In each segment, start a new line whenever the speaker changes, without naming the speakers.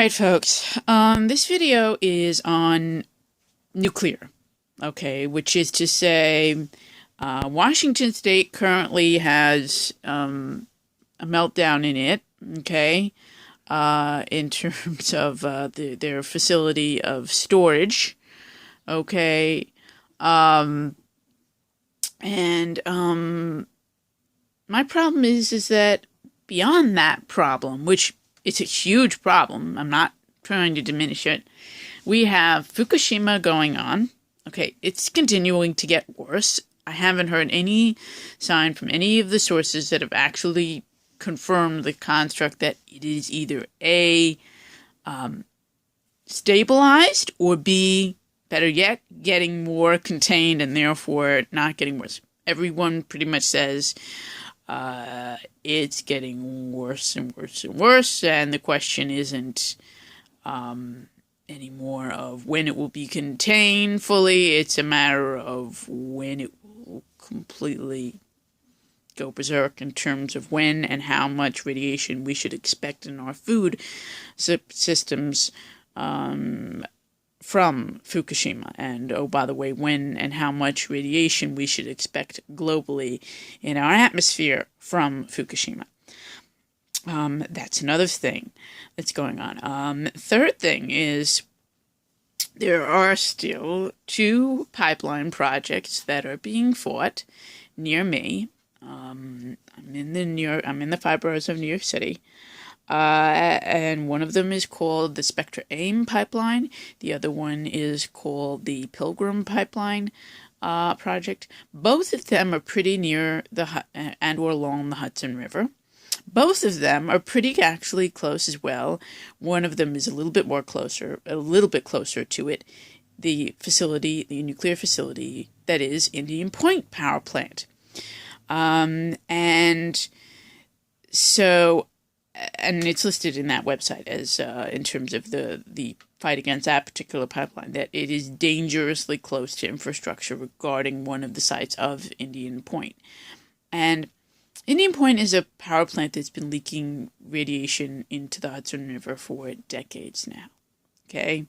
Alright, folks, this video is on nuclear, okay, which is to say, Washington State currently has a meltdown in it, okay, in terms of their facility of storage, okay, my problem is that beyond that problem, which it's a huge problem, I'm not trying to diminish it, we have Fukushima going on. Okay, it's continuing to get worse. I haven't heard any sign from any of the sources that have actually confirmed the construct that it is either A, stabilized, or B, better yet, getting more contained and therefore not getting worse. Everyone pretty much says it's getting worse and worse and worse, and the question isn't anymore of when it will be contained fully. It's a matter of when it will completely go berserk in terms of when and how much radiation we should expect in our food systems from Fukushima. And oh, by the way, when and how much radiation we should expect globally in our atmosphere from Fukushima. That's another thing that's going on. Third thing is there are still 2 pipeline projects that are being fought near me. I'm in the 5 boroughs of New York City. And one of them is called the Spectra AIM pipeline. The other one is called the Pilgrim pipeline project. Both of them are pretty near and or along the Hudson River. Both of them are pretty actually close as well. One of them is a little bit closer to it. The nuclear facility that is Indian Point Power Plant. And it's listed in that website as in terms of the fight against that particular pipeline, that it is dangerously close to infrastructure regarding one of the sites of Indian Point. And Indian Point is a power plant that's been leaking radiation into the Hudson River for decades now. Okay?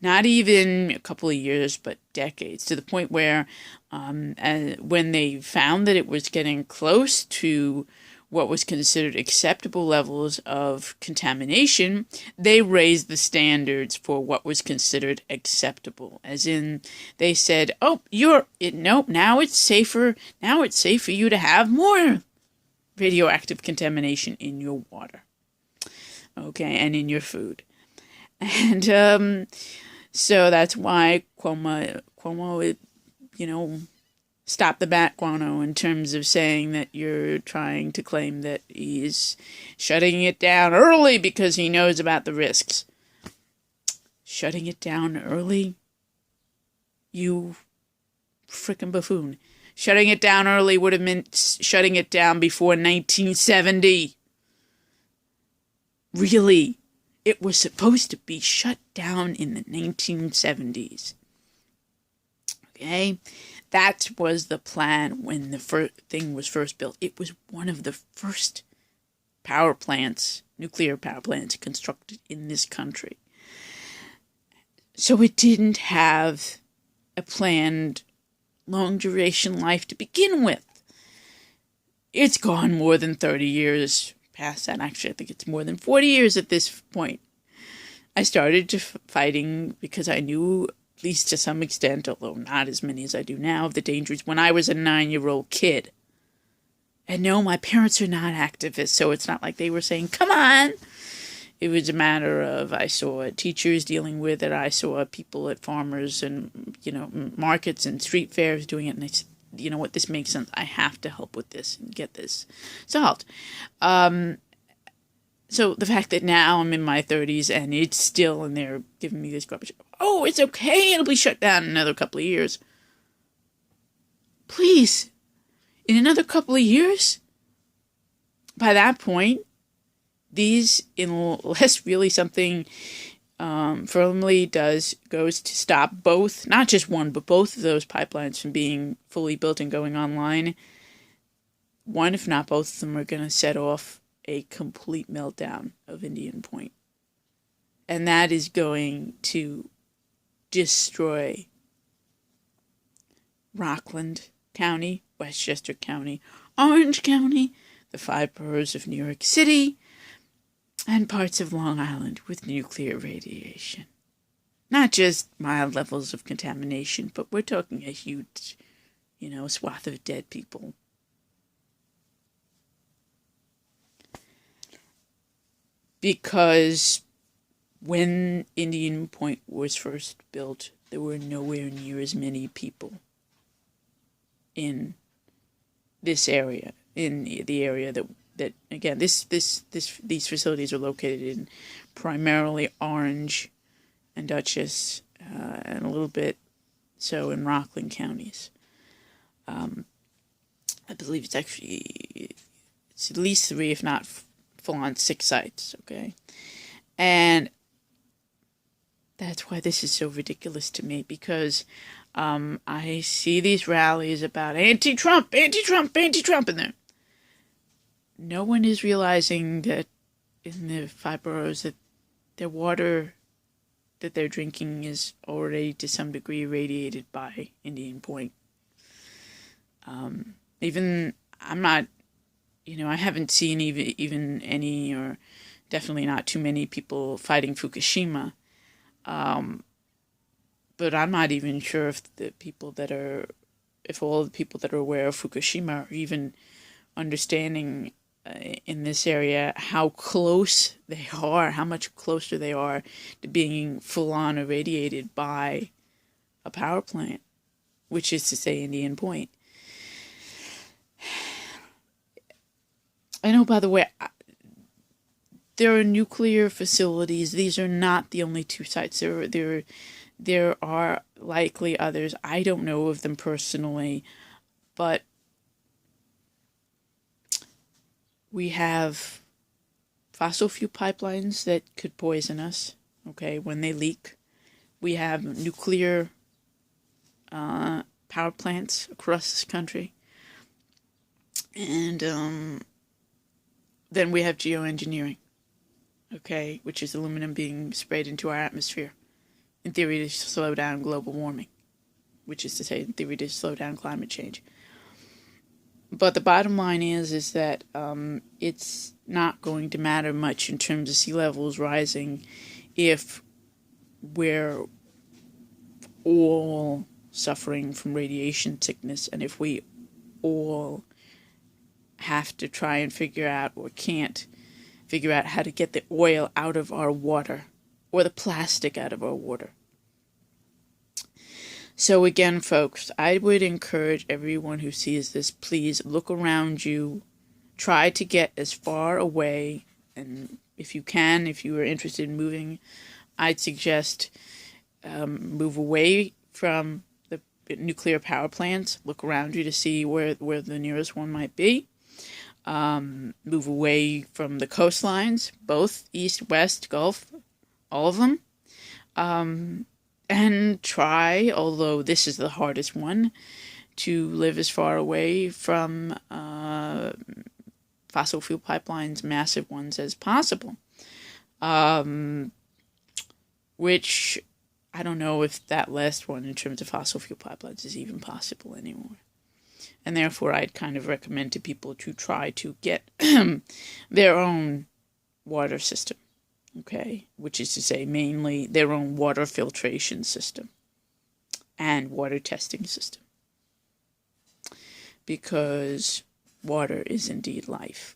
Not even a couple of years, but decades, to the point where when they found that it was getting close to what was considered acceptable levels of contamination, they raised the standards for what was considered acceptable. As in, they said, "Oh, nope, now it's safer. Now it's safe for you to have more radioactive contamination in your water, okay, and in your food." And so that's why Cuomo, stop the bat guano in terms of saying that you're trying to claim that he's shutting it down early because he knows about the risks. Shutting it down early? You frickin' buffoon. Shutting it down early would have meant shutting it down before 1970. Really? It was supposed to be shut down in the 1970s. Okay? That was the plan when the thing was first built. It was one of the first nuclear power plants constructed in this country. So it didn't have a planned long-duration life to begin with. It's gone more than 30 years past that. Actually, I think it's more than 40 years at this point. I started fighting because I knew, at least to some extent, although not as many as I do now, of the dangers when I was a 9-year-old kid. And no, my parents are not activists, so it's not like they were saying, "Come on!" It was a matter of, I saw teachers dealing with it, I saw people at farmers and, markets and street fairs doing it, and I said, you know what, this makes sense. I have to help with this and get this solved. So the fact that now I'm in my 30s and it's still, and they're giving me this garbage, "Oh, it's okay, it'll be shut down in another couple of years." Please, in another couple of years? By that point, unless really something firmly goes to stop both, not just one, but both of those pipelines from being fully built and going online, one, if not both of them, are going to set off a complete meltdown of Indian Point. And that is going to destroy Rockland County, Westchester County, Orange County, the 5 boroughs of New York City, and parts of Long Island with nuclear radiation. Not just mild levels of contamination, but we're talking a huge, swath of dead people. Because when Indian Point was first built, there were nowhere near as many people in this area, in the area that again, these facilities are located in primarily Orange and Dutchess, and a little bit so in Rockland counties. I believe it's at least 3, if not full on 6 sites, okay? And that's why this is so ridiculous to me, because I see these rallies about anti-Trump, anti-Trump, anti-Trump in there. No one is realizing that in the 5 boroughs that their water that they're drinking is already to some degree irradiated by Indian Point. Even, I'm not, I haven't seen even any, or definitely not too many people fighting Fukushima. But I'm not even sure if all the people that are aware of Fukushima are even understanding in this area how close they are, how much closer they are to being full-on irradiated by a power plant, which is to say Indian Point. I know, by the way, there are nuclear facilities. These are not the only 2 sites. There are likely others. I don't know of them personally, but we have fossil fuel pipelines that could poison us, okay, when they leak. We have nuclear power plants across this country. And then we have geoengineering, okay, which is aluminum being sprayed into our atmosphere, in theory to slow down global warming, which is to say, in theory to slow down climate change. But the bottom line is that it's not going to matter much in terms of sea levels rising if we're all suffering from radiation sickness, and if we all have to try and figure out, or can't figure out, how to get the oil out of our water, or the plastic out of our water. So again, folks, I would encourage everyone who sees this, please look around you, try to get as far away, and if you can, if you are interested in moving, I'd suggest move away from the nuclear power plants, look around you to see where the nearest one might be. Move away from the coastlines, both east, west, Gulf, all of them. And try, although this is the hardest one, to live as far away from fossil fuel pipelines, massive ones, as possible. Which, I don't know if that last one in terms of fossil fuel pipelines is even possible anymore. And therefore, I'd kind of recommend to people to try to get their own water system. Okay, which is to say mainly their own water filtration system and water testing system. Because water is indeed life.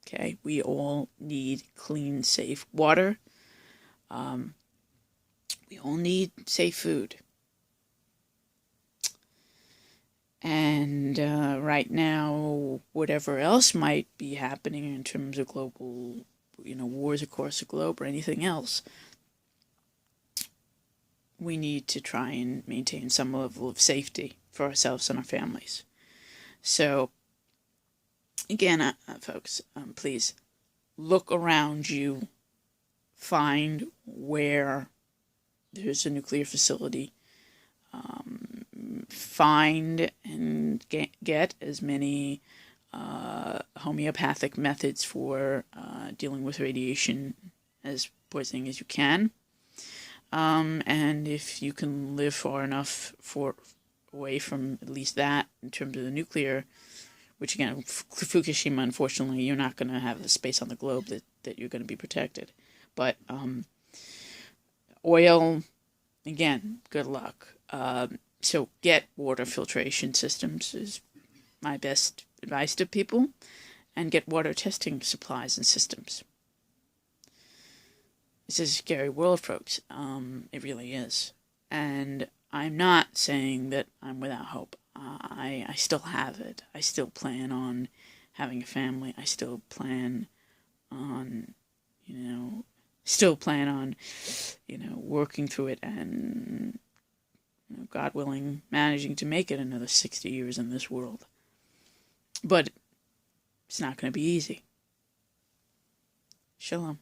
Okay, we all need clean, safe water. We all need safe food. And right now, whatever else might be happening in terms of global wars across the globe or anything else, we need to try and maintain some level of safety for ourselves and our families. So, again, folks, please look around you, find where there's a nuclear facility, find and get as many homeopathic methods for dealing with radiation as poisoning as you can. And if you can live far enough away from at least that in terms of the nuclear, which again, Fukushima, unfortunately, you're not going to have a space on the globe that you're going to be protected. But oil, again, good luck. So get water filtration systems is my best advice to people, and get water testing supplies and systems. This is a scary world, folks. It really is. And I'm not saying that I'm without hope. I still have it. I still plan on having a family. I still plan on, working through it and, God willing, managing to make it another 60 years in this world. But it's not going to be easy. Shalom.